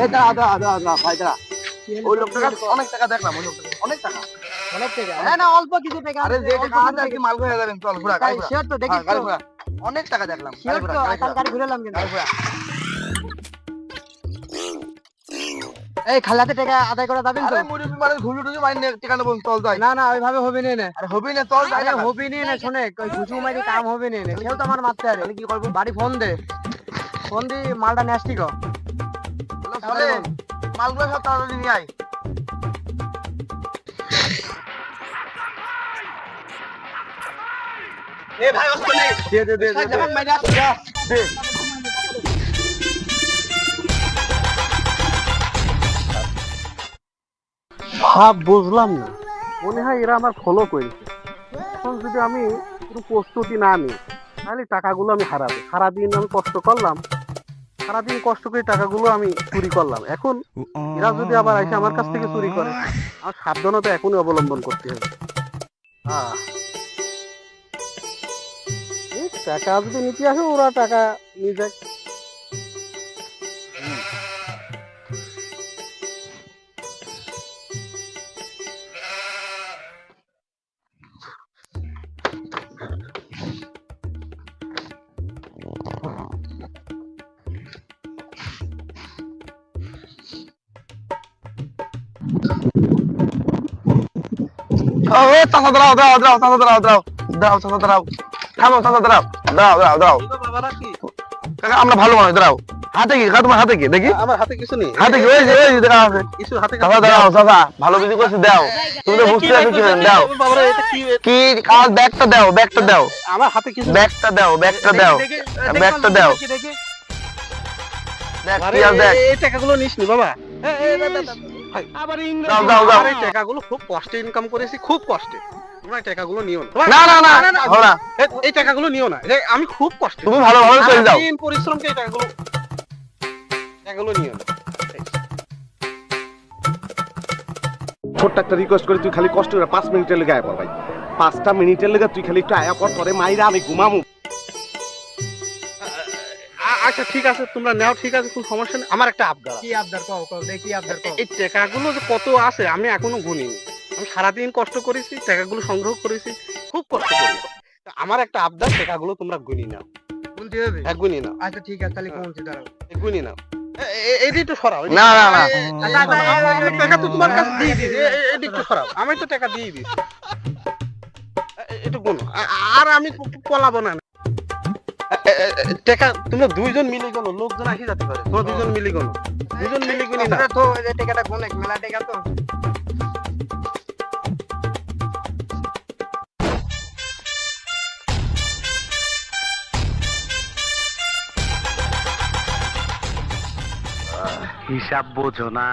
এই দাঁড়া দাঁড়া দাঁড়া দাঁড়া ভাই দাঁড়া। ওই লোকটার কাছে অনেক টাকা দেখলাম, ওই লোকটার কাছে অনেক টাকা। অনেক টাকা? হ্যাঁ। না অল্প কিছু টাকা আরে আছে, যে অল্প টাকা কিছু আর কি মাল ঘুরে যাবেন, চল ঘোরা গাড়ি ঘোরা। শিওর তো, দেখিস গাড়ি তো? ঘোরা অনেক টাকা দেখলাম, গাড়ি শিওর ঘোরা তো? গাড়ি আসাল ঘোরা গাড়ি ঘুরালাম কিন্তু। গাড়ি ঘোরা। এই খালাতে টাকা আদায় করা যাবেন তো? আরে মুরব্বি মানে ঘুরু টুজু মাইনে টাকা নেবো, চল যাই। না না ওইভাবে হবে না। আরে হবি না, চল যাই আরে না। হবি না, শোনে ওই ঘুষু মাইরি কাম হবে না, সেও তো আমার মারতে আরে। কি করবো? বাড়ি ফোন দে, ফোন দি মালটা নেসটি কর। তাহলে মালগুলো সব তাড়াতাড়ি নিয়ে আয়। এ ভাই অস্ত নেই, দে দে দে যখন মাইনে আসছে দে। ভাব বুঝলাম না, মনে হয় এরা আমার ফলো করেছে। এখন যদি আমি পুরো প্রস্তুতি না নিই তাহলে টাকাগুলো আমি হারাবো। সারাদিন আমি কষ্ট করলাম, সারাদিন কষ্ট করে টাকাগুলো আমি চুরি করলাম। এখন এরা যদি আবার এসে আমার কাছ থেকে চুরি করে, আমার সাবধানতা এখনই অবলম্বন করতে হবে। এই টাকা যদি নিতে আসে, ওরা টাকা নিয়ে যায়। ও চাচা দাঁড়াও দাঁড়াও দাঁড়াও, চাচা দাঁড়াও দাঁড়াও দাঁড়াও, চাচা দাঁড়াও, থামো চাচা দাঁড়াও দাঁড়াও দাঁড়াও দাঁড়াও। কাকা আমরা ভালো মানুষ, দাঁড়াও। হাতে কি কাকা, তোমার হাতে কি দেখি? আমার হাতে কিছু নেই, হাতে কি? ওই যে দেখা আছে কিছু হাতে চাচা, দাঁড়াও চাচা, ভালো কিছু করছি, দাও। তুমি তো বুঝতে পারছো কি হয়েছে, দাও। বাবারা, এটা কি? কি আমার ব্যাগটা দাও, ব্যাগটা দাও, আমার হাতে কিছু ব্যাগটা দাও, ব্যাগটা দাও, ব্যাগটা দাও। দেখ কি আর দেখ। এই টাকাগুলো নিসনি বাবা? দাও দাও দাও। আরে টাকাগুলো খুব কষ্টে ইনকাম করেছি, খুব কষ্টে। তোমরা এই টাকাগুলো নিও না। না না না হবে না। এই টাকাগুলো নিও না, আমি খুব কষ্টে। তুমি ভালোভাবে চলে যাও। সারাদিন পরিশ্রমকে এই টাকাগুলো নিও না। ছোট্ট একটা রিকোয়েস্ট করে, তুই খালি কষ্ট করে 5 মিনিটের লেগে আয়া পর ভাই। 5টা মিনিটের লেগে তুই খালি একটু আয়া পর, পরে মাইরা আমি ঘুমামু। আচ্ছা ঠিক আছে, তোমরা নাও, ঠিক আছে, কোনো সমস্যা নেই। আমার একটা আবদার। কি আবদার কও কও, দেখি আবদার কও। এই টাকাগুলো যে কত আছে আমি এখনো গুনিনি। আমি সারাদিন কষ্ট করেছি, টাকাগুলো সংগ্রহ করেছি, খুব কষ্ট করেছি। তা আমার একটা আবদার, টাকাগুলো তোমরা গুনি নাও। বলতে হবে? গুনি নাও, আচ্ছা ঠিক আছে, তাহলে কোন দাঁড়াও। গুনি নাও। এইটা একটু সরাও। না না না। আমি টাকা তো তোমার কাছে দিয়ে দিয়েছি, এইটা একটু সরাও। আমি তো টাকা দিয়ে দিয়েছি, একটু গুনো। আর আমি পলাবো না। টাকা তোমরা দুইজন মিলে গেলো, লোকজন আসি যেতে পারে। তোমরা দুজন মিলে গেলো, দুজন মিলে গুনি না। তো এই টাকাটা কোনে মেলা টাকা তো। হিসাব বোঝো না,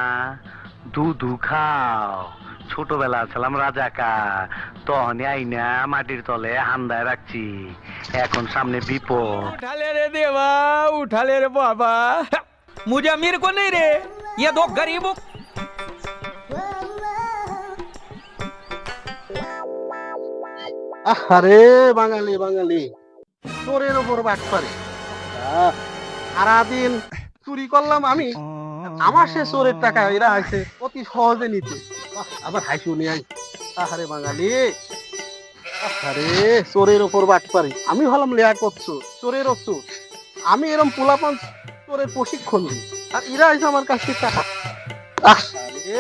দুধু খাও। ছোটবেলা ছিলাম রাজাকা, তখনই আইনা মাটির তলে হান্দায় রাখছি। এখন সামনে বিপদ। उठाले रे देवा, उठाले रे बाबा। मुझे मेरे को नहीं रे, ये दो गरीबों। আরে বাঙালি বাঙালি, চোরের ওপর বাট পারে। সারাদিন চুরি করলাম আমি, আমার সে চোরের টাকা এরা আছে অতি সহজে নিতে। আবার হাসিও নিয়ে আই। আরে বাঙালি, আরে চোরের ওপর বাট পারে। আমি হলাম লেয়া করছো, চোরের চোর। আমি এরম পোলাপান চোরের প্রশিক্ষণ দিই, আর এরা আছে আমার কাছে টাকা। আরে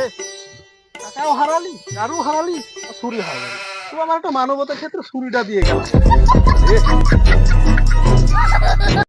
টাকাও হারালি, আরও হারালি, চুরি হারালি। তো আমার একটা মানবতার ক্ষেত্রে ছুরিটা দিয়ে গেল।